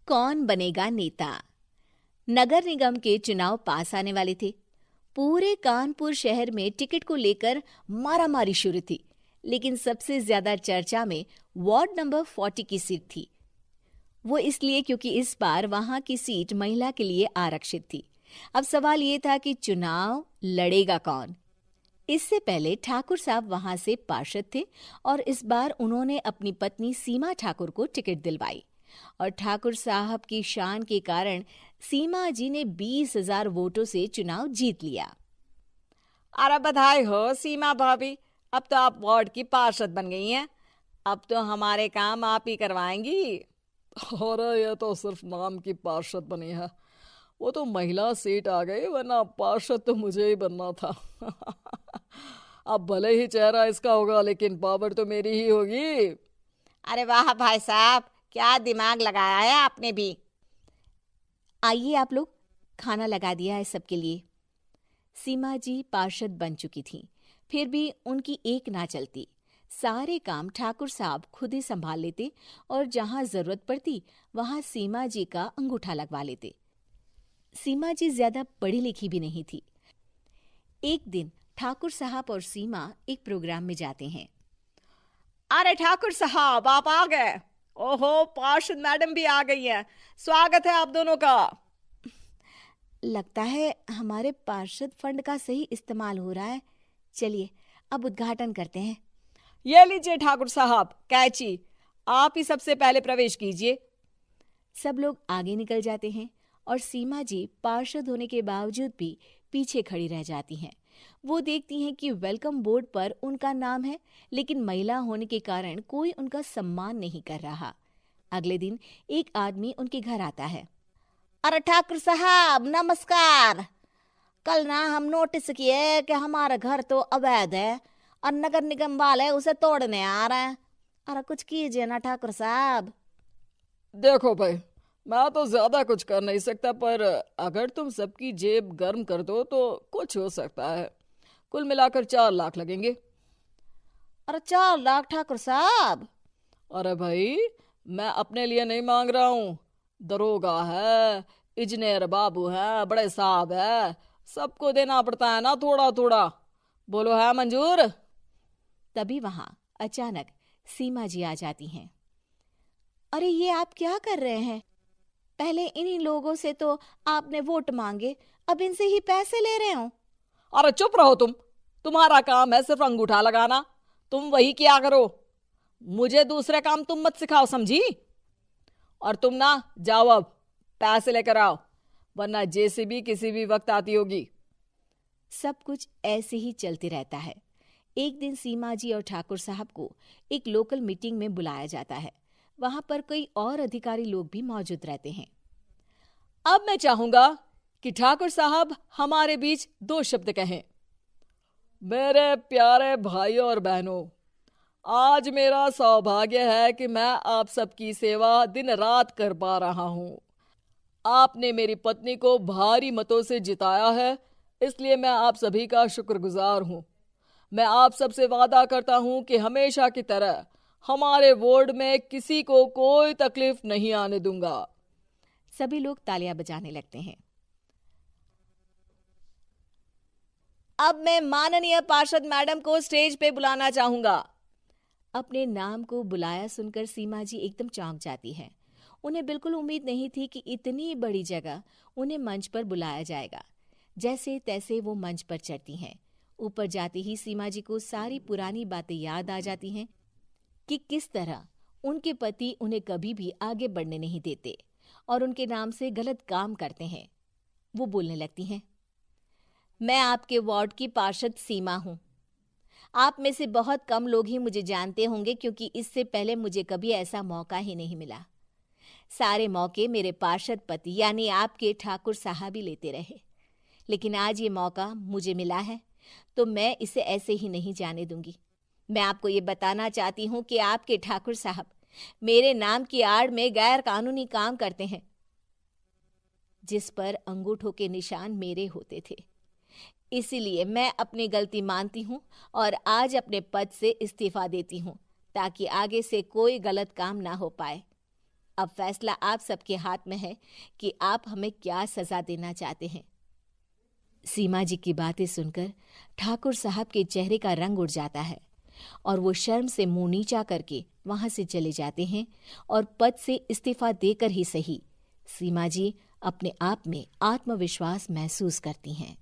कौन बनेगा नेता। नगर निगम के चुनाव पास आने वाले थे। पूरे कानपुर शहर में टिकट को लेकर मारामारी शुरू थी, लेकिन सबसे ज्यादा चर्चा में वार्ड नंबर 40 की सीट थी। वो इसलिए क्योंकि इस बार वहां की सीट महिला के लिए आरक्षित थी। अब सवाल ये था कि चुनाव लड़ेगा कौन। इससे पहले ठाकुर साहब वहां से पार्षद थे और इस बार उन्होंने अपनी पत्नी सीमा ठाकुर को टिकट दिलवाई और ठाकुर साहब की शान के कारण सीमा जी ने 20,000 वोटों से चुनाव जीत लिया। अरे बधाई हो सीमा भाभी, अब तो आप वार्ड की पार्षद बन गई हैं। अब तो हमारे काम आप ही करवाएंगी। अरे ये तो सिर्फ नाम की पार्षद बनी है, वो तो महिला सीट आ गई, वरना पार्षद तो मुझे ही बनना था। अब भले ही चेहरा इसका होगा, लेकिन पावर तो मेरी ही होगी। अरे वाह भाई साहब, क्या दिमाग लगाया है आपने भी। आइए आप लोग, खाना लगा दिया है सबके लिए। सीमा जी पार्षद बन चुकी थीं, फिर भी उनकी एक ना चलती। सारे काम ठाकुर साहब खुद ही संभाल लेते और जहां जरूरत पड़ती वहां सीमा जी का अंगूठा लगवा लेते। सीमा जी ज्यादा पढ़ी लिखी भी नहीं थी। एक दिन ठाकुर साहब और सीमा एक प्रोग्राम में जाते हैं। अरे ठाकुर साहब, आप आ गए। ओहो, पार्षद मैडम भी आ गई हैं। स्वागत है आप दोनों का। लगता है हमारे पार्षद फंड का सही इस्तेमाल हो रहा है। चलिए अब उद्घाटन करते हैं। ये लीजिए ठाकुर साहब कैची, आप ही सबसे पहले प्रवेश कीजिए। सब लोग आगे निकल जाते हैं और सीमा जी पार्षद होने के बावजूद भी पीछे खड़ी रह जाती हैं। वो देखती हैं कि वेलकम बोर्ड पर उनका नाम है, लेकिन महिला होने के कारण कोई उनका सम्मान नहीं कर रहा। अगले दिन एक आदमी उनके घर आता है। अरे ठाकुर साहब नमस्कार। कल ना हम नोटिस किए कि हमारा घर तो अवैध है और नगर निगम वाले उसे तोड़ने आ रहे हैं। अरे कुछ कीजिए ना ठाकुर साहब। देखो भाई, मैं तो ज्यादा कुछ कर नहीं सकता, पर अगर तुम सबकी जेब गर्म कर दो तो कुछ हो सकता है। कुल मिलाकर 4 लाख लगेंगे। अरे 4 लाख ठाकुर साहब? अरे भाई, मैं अपने लिए नहीं मांग रहा हूँ। दरोगा है, इंजीनियर बाबू है, बड़े साहब है, सबको देना पड़ता है ना थोड़ा थोड़ा। बोलो है मंजूर? तभी वहां अचानक सीमा जी आ जाती हैं। अरे ये आप क्या कर रहे हैं? पहले इन्हीं लोगों से तो आपने वोट मांगे, अब इनसे ही पैसे ले रहे हो। अरे चुप रहो तुम। तुम्हारा काम है सिर्फ अंगूठा लगाना, तुम वही किया करो। मुझे दूसरे काम तुम मत सिखाओ, समझी? और तुम ना जाओ, अब पैसे लेकर आओ, वरना जेसीबी किसी भी वक्त आती होगी। सब कुछ ऐसे ही चलते रहता है। एक दिन सीमा जी और ठाकुर साहब को एक लोकल मीटिंग में बुलाया जाता है। वहां पर कई और अधिकारी लोग भी मौजूद रहते हैं। अब मैं चाहूंगा कि ठाकुर साहब हमारे बीच 2 शब्द कहें। मेरे प्यारे भाइयों और बहनों, आज मेरा सौभाग्य है कि मैं आप सबकी सेवा दिन रात कर पा रहा हूं। आपने मेरी पत्नी को भारी मतों से जिताया है, इसलिए मैं आप सभी का शुक्रगुजार हूं। मैं आप सबसे वादा करता हूं कि हमेशा की तरह हमारे वार्ड में किसी को कोई तकलीफ नहीं आने दूंगा। सभी लोग तालियां बजाने लगते हैं। अब मैं माननीय पार्षद मैडम को स्टेज पे बुलाना चाहूंगा। अपने नाम को बुलाया सुनकर सीमा जी एकदम चौंक जाती है। उन्हें बिल्कुल उम्मीद नहीं थी कि इतनी बड़ी जगह उन्हें मंच पर बुलाया जाएगा। जैसे तैसे वो मंच पर चढ़ती हैं। ऊपर जाते ही सीमा जी को सारी पुरानी बातें याद आ जाती हैं कि किस तरह उनके पति उन्हें कभी भी आगे बढ़ने नहीं देते और उनके नाम से गलत काम करते हैं। वो बोलने लगती हैं। मैं आपके वार्ड की पार्षद सीमा हूं। आप में से बहुत कम लोग ही मुझे जानते होंगे, क्योंकि इससे पहले मुझे कभी ऐसा मौका ही नहीं मिला। सारे मौके मेरे पार्षद पति यानी आपके ठाकुर साहब ही लेते रहे, लेकिन आज ये मौका मुझे मिला है तो मैं इसे ऐसे ही नहीं जाने दूंगी। मैं आपको ये बताना चाहती हूँ कि आपके ठाकुर साहब मेरे नाम की आड़ में गैर कानूनी काम करते हैं, जिस पर अंगूठों के निशान मेरे होते थे। इसीलिए मैं अपनी गलती मानती हूँ और आज अपने पद से इस्तीफा देती हूँ, ताकि आगे से कोई गलत काम ना हो पाए। अब फैसला आप सबके हाथ में है कि आप हमें क्या सजा देना चाहते हैं। सीमा जी की बातें सुनकर ठाकुर साहब के चेहरे का रंग उड़ जाता है और वो शर्म से मुंह नीचा करके वहां से चले जाते हैं और पद से इस्तीफा देकर ही सही सीमा जी अपने आप में आत्मविश्वास महसूस करती हैं।